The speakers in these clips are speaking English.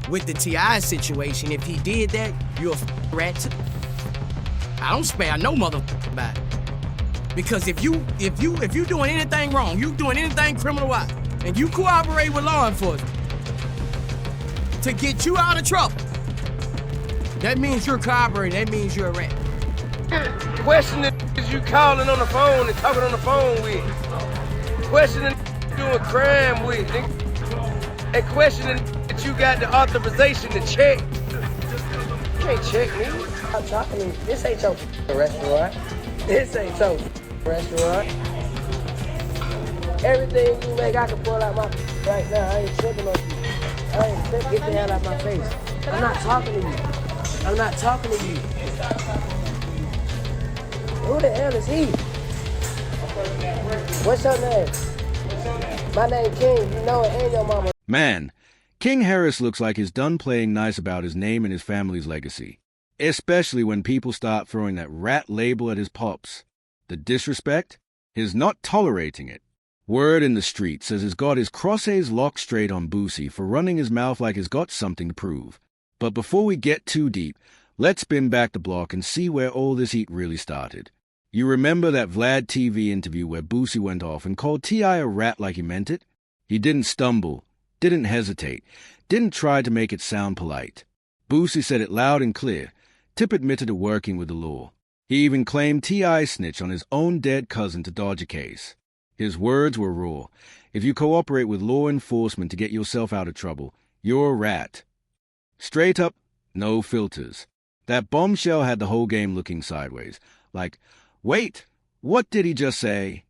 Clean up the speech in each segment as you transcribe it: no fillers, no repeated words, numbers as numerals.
with the T.I. situation, if he did that, you're a rat too. I don't spare no motherfucker about it. Because if you doing anything wrong, you doing anything criminal-wise, and you cooperate with law enforcement to get you out of trouble, that means you're cooperating, that means you're a rat. Questioning is you calling on the phone and talking on the phone with. Questioning doing crime with. And questioning that you got the authorization to check. You can't check me. I'm talking to you. This ain't your restaurant. This ain't your restaurant. Everything you make, I can pull out my right now. I ain't tripping on you. I ain't tripping. Get the hell out of my face. I'm not talking to you. I'm not talking to you. Who the hell is he? What's your name? My name King. You know it, and your mama. Man, King Harris looks like he's done playing nice about his name and his family's legacy. Especially when people start throwing that rat label at his pops. The disrespect? His not tolerating it. Word in the street says he's got his crosshairs locked straight on Boosie for running his mouth like he's got something to prove. But before we get too deep, let's spin back the block and see where all this heat really started. You remember that Vlad TV interview where Boosie went off and called T.I. a rat like he meant it? He didn't stumble, didn't hesitate, didn't try to make it sound polite. Boosie said it loud and clear. Tip admitted to working with the law. He even claimed T.I. snitched on his own dead cousin to dodge a case. His words were raw. If you cooperate with law enforcement to get yourself out of trouble, you're a rat. Straight up, no filters. That bombshell had the whole game looking sideways. Like, wait, what did he just say?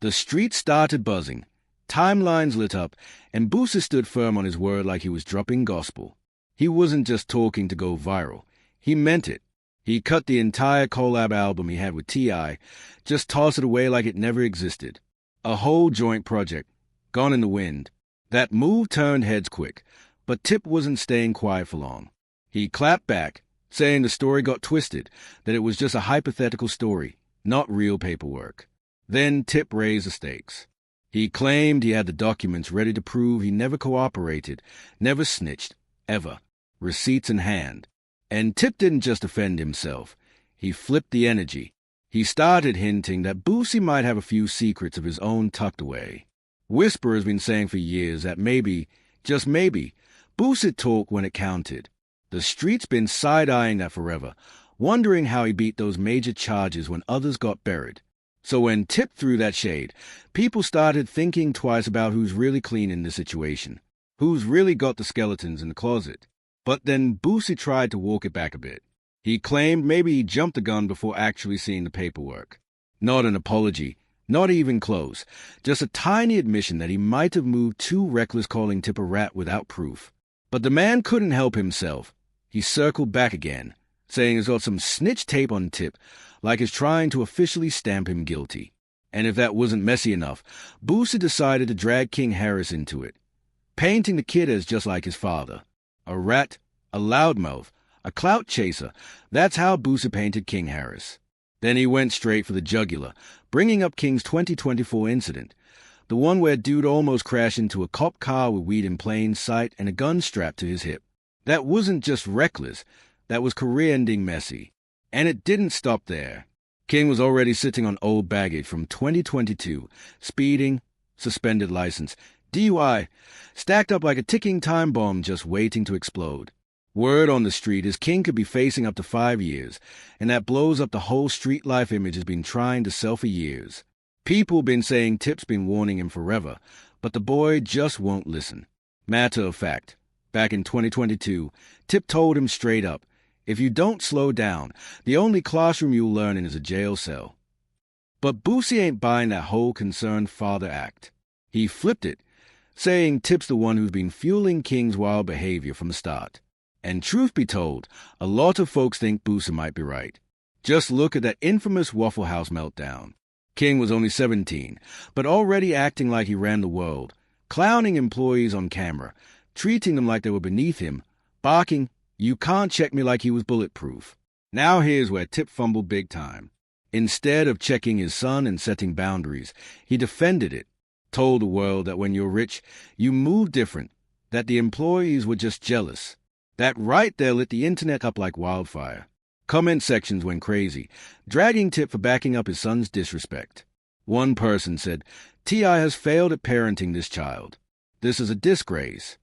The street started buzzing. Timelines lit up, and Boosie stood firm on his word like he was dropping gospel. He wasn't just talking to go viral. He meant it. He cut the entire collab album he had with T.I., just tossed it away like it never existed. A whole joint project, gone in the wind. That move turned heads quick, but Tip wasn't staying quiet for long. He clapped back, saying the story got twisted, that it was just a hypothetical story, not real paperwork. Then Tip raised the stakes. He claimed he had the documents ready to prove he never cooperated, never snitched, ever. Receipts in hand. And Tip didn't just defend himself. He flipped the energy. He started hinting that Boosie might have a few secrets of his own tucked away. Whisper has been saying for years that maybe, just maybe, Boosie talked when it counted. The street's been side-eyeing that forever, wondering how he beat those major charges when others got buried. So when Tip threw that shade, people started thinking twice about who's really clean in this situation, who's really got the skeletons in the closet. But then Boosie tried to walk it back a bit. He claimed maybe he jumped the gun before actually seeing the paperwork. Not an apology, not even close, just a tiny admission that he might have moved too reckless calling Tip a rat without proof. But the man couldn't help himself. He circled back again, saying he's got some snitch tape on Tip, like he's trying to officially stamp him guilty. And if that wasn't messy enough, Boosie decided to drag King Harris into it, painting the kid as just like his father. A rat, a loudmouth, a clout chaser. That's how Boosie painted King Harris. Then he went straight for the jugular, bringing up King's 2024 incident, the one where dude almost crashed into a cop car with weed in plain sight and a gun strapped to his hip. That wasn't just reckless, that was career-ending messy. And it didn't stop there. King was already sitting on old baggage from 2022, speeding, suspended license, DUI, stacked up like a ticking time bomb just waiting to explode. Word on the street is King could be facing up to 5 years, and that blows up the whole street life image he's been trying to sell for years. People been saying Tip's been warning him forever, but the boy just won't listen. Matter of fact, back in 2022, Tip told him straight up, if you don't slow down, the only classroom you'll learn in is a jail cell. But Boosie ain't buying that whole concerned father act. He flipped it, saying Tip's the one who's been fueling King's wild behavior from the start. And truth be told, a lot of folks think Boosie might be right. Just look at that infamous Waffle House meltdown. King was only 17, but already acting like he ran the world, clowning employees on camera, treating them like they were beneath him, barking, "You can't check me," like he was bulletproof. Now here's where Tip fumbled big time. Instead of checking his son and setting boundaries, he defended it, told the world that when you're rich, you move different, that the employees were just jealous. That right there lit the internet up like wildfire. Comment sections went crazy, dragging Tip for backing up his son's disrespect. One person said, T.I. has failed at parenting this child. This is a disgrace.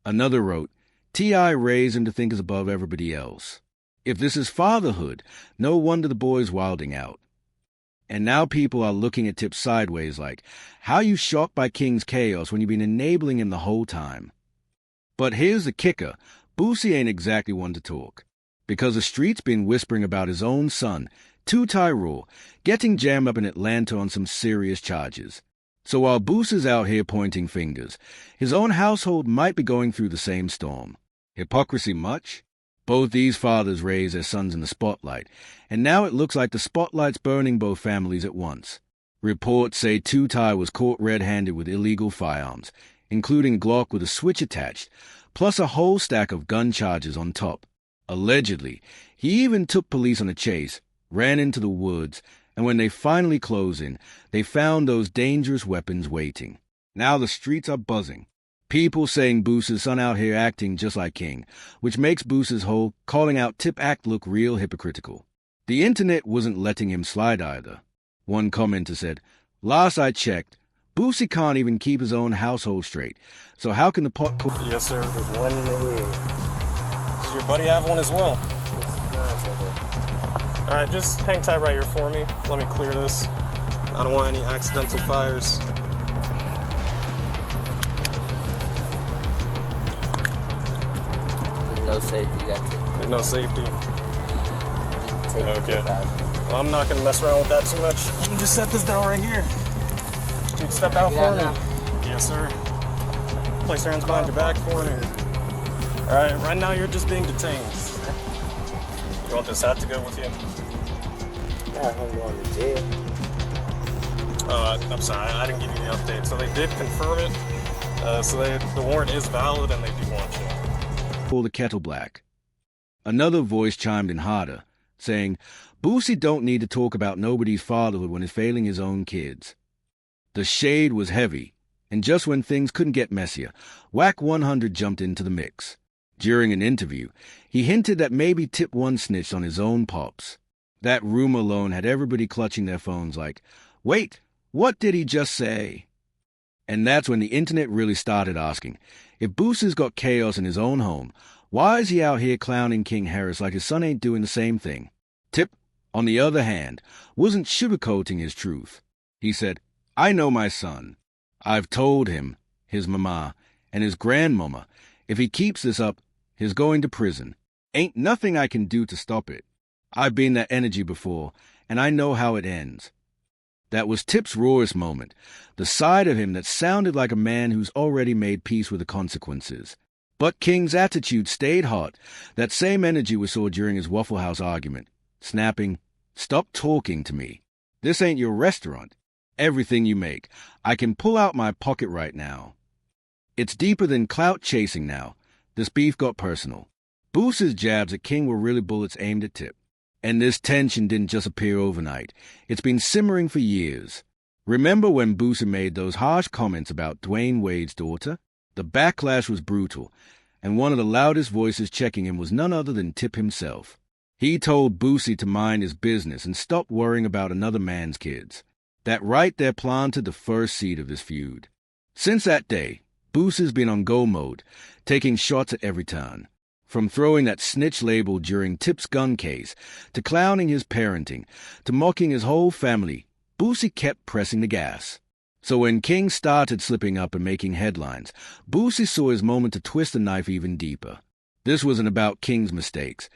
Another wrote, T.I. raised him to think is above everybody else. If this is fatherhood, no wonder the boy's wilding out. And now people are looking at Tip sideways like, how you shocked by King's chaos when you've been enabling him the whole time? But here's the kicker. Boosie ain't exactly one to talk, because the street's been whispering about his own son, Tyrell, getting jammed up in Atlanta on some serious charges. So while Boosie's out here pointing fingers, his own household might be going through the same storm. Hypocrisy much? Both these fathers raised their sons in the spotlight, and now it looks like the spotlight's burning both families at once. Reports say Ty was caught red-handed with illegal firearms, including a Glock with a switch attached, plus a whole stack of gun charges on top. Allegedly, he even took police on a chase, ran into the woods, and when they finally closed in, they found those dangerous weapons waiting. Now the streets are buzzing. People saying Boosie's son out here acting just like King, which makes Boosie's whole calling out Tip act look real hypocritical. The internet wasn't letting him slide either. One commenter said, last I checked, Boosie can't even keep his own household straight, so how can the pot... Yes, sir. There's one in the head. Does your buddy have one as well? All right, just hang tight right here for me. Let me clear this. I don't want any accidental fires. There's no safety. There's no safety. Take Okay. Well, I'm not going to mess around with that too much. You can just set this down right here. You can step out for me. Yes, sir. Place your hands behind your back for me. All right, right now you're just being detained. You want this hat to go with you? I'm going to jail. I'm sorry, I didn't give you the update. So they did confirm it. The warrant is valid and they do want you. Pull the kettle black. Another voice chimed in harder, saying, Boosie don't need to talk about nobody's fatherhood when he's failing his own kids. The shade was heavy, and just when things couldn't get messier, Whack 100 jumped into the mix. During an interview, he hinted that maybe Tip one snitched on his own pops. That rumor alone had everybody clutching their phones like, wait, what did he just say? And that's when the internet really started asking, if Boosie's got chaos in his own home, why is he out here clowning King Harris like his son ain't doing the same thing? Tip, on the other hand, wasn't sugarcoating his truth. He said, I know my son. I've told him, his mama, and his grandmama, if he keeps this up, he's going to prison. Ain't nothing I can do to stop it. I've been that energy before, and I know how it ends. That was Tip's rawest moment, the side of him that sounded like a man who's already made peace with the consequences. But King's attitude stayed hot, that same energy we saw during his Waffle House argument, snapping, stop talking to me. This ain't your restaurant. Everything you make, I can pull out my pocket right now. It's deeper than clout chasing now. This beef got personal. Boosie's jabs at King were really bullets aimed at Tip. And this tension didn't just appear overnight. It's been simmering for years. Remember when Boosie made those harsh comments about Dwayne Wade's daughter? The backlash was brutal, and one of the loudest voices checking him was none other than Tip himself. He told Boosie to mind his business and stop worrying about another man's kids. That right there planted the first seed of this feud. Since that day, Boosie's been on go mode, taking shots at every turn. From throwing that snitch label during Tip's gun case, to clowning his parenting, to mocking his whole family, Boosie kept pressing the gas. So when King started slipping up and making headlines, Boosie saw his moment to twist the knife even deeper. This wasn't about King's mistakes.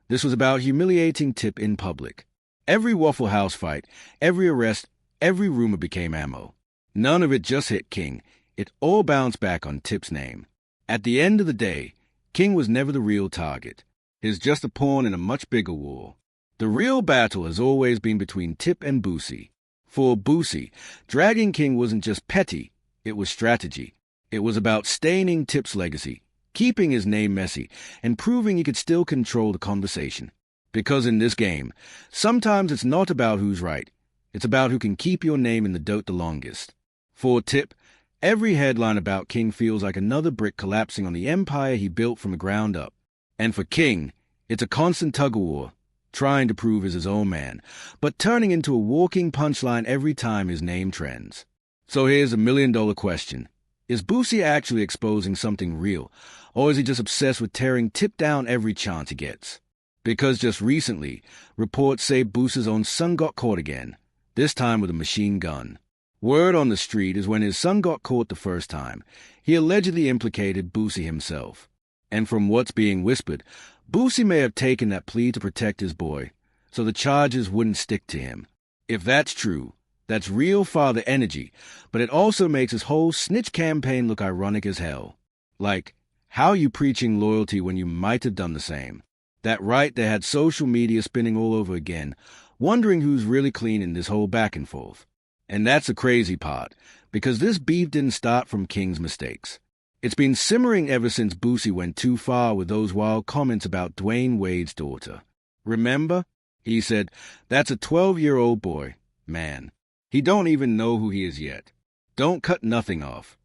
This was about humiliating Tip in public. Every Waffle House fight, every arrest, every rumor became ammo. None of it just hit King. It all bounced back on Tip's name. At the end of the day, King was never the real target. He's just a pawn in a much bigger war. The real battle has always been between Tip and Boosie. For Boosie, dragging King wasn't just petty, it was strategy. It was about staining Tip's legacy, keeping his name messy, and proving he could still control the conversation. Because in this game, sometimes it's not about who's right. It's about who can keep your name in the dirt the longest. For Tip, Every headline about King feels like another brick collapsing on the empire he built from the ground up. And for King, it's a constant tug-of-war, trying to prove he's his own man, but turning into a walking punchline every time his name trends. So here's a million-dollar question. Is Boosie actually exposing something real, or is he just obsessed with tearing Tip down every chance he gets? Because just recently, reports say Boosie's own son got caught again, this time with a machine gun. Word on the street is when his son got caught the first time, he allegedly implicated Boosie himself. And from what's being whispered, Boosie may have taken that plea to protect his boy, so the charges wouldn't stick to him. If that's true, that's real father energy, but it also makes his whole snitch campaign look ironic as hell. Like, how are you preaching loyalty when you might have done the same? That right, they had social media spinning all over again, wondering who's really clean in this whole back and forth. And that's the crazy part, because this beef didn't start from King's mistakes. It's been simmering ever since Boosie went too far with those wild comments about Dwayne Wade's daughter. Remember? He said, "That's a 12-year-old boy. Man, he don't even know who he is yet. Don't cut nothing off."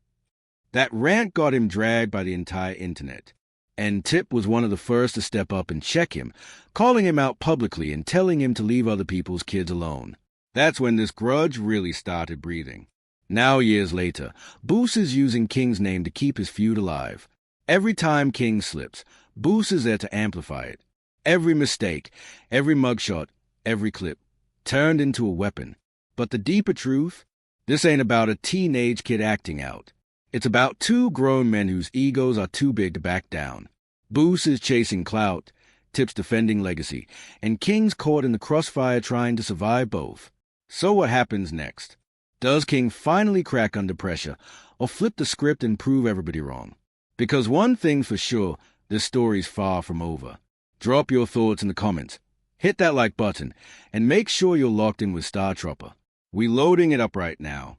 That rant got him dragged by the entire internet. And Tip was one of the first to step up and check him, calling him out publicly and telling him to leave other people's kids alone. That's when this grudge really started breathing. Now, years later, Boosie's using King's name to keep his feud alive. Every time King slips, Boosie's there to amplify it. Every mistake, every mugshot, every clip, turned into a weapon. But the deeper truth? This ain't about a teenage kid acting out. It's about two grown men whose egos are too big to back down. Boosie's chasing clout, Tip's defending legacy, and King's caught in the crossfire trying to survive both. So what happens next? Does King finally crack under pressure, or flip the script and prove everybody wrong? Because one thing's for sure, this story's far from over. Drop your thoughts in the comments, hit that like button, and make sure you're locked in with Star Tropper. We loading it up right now.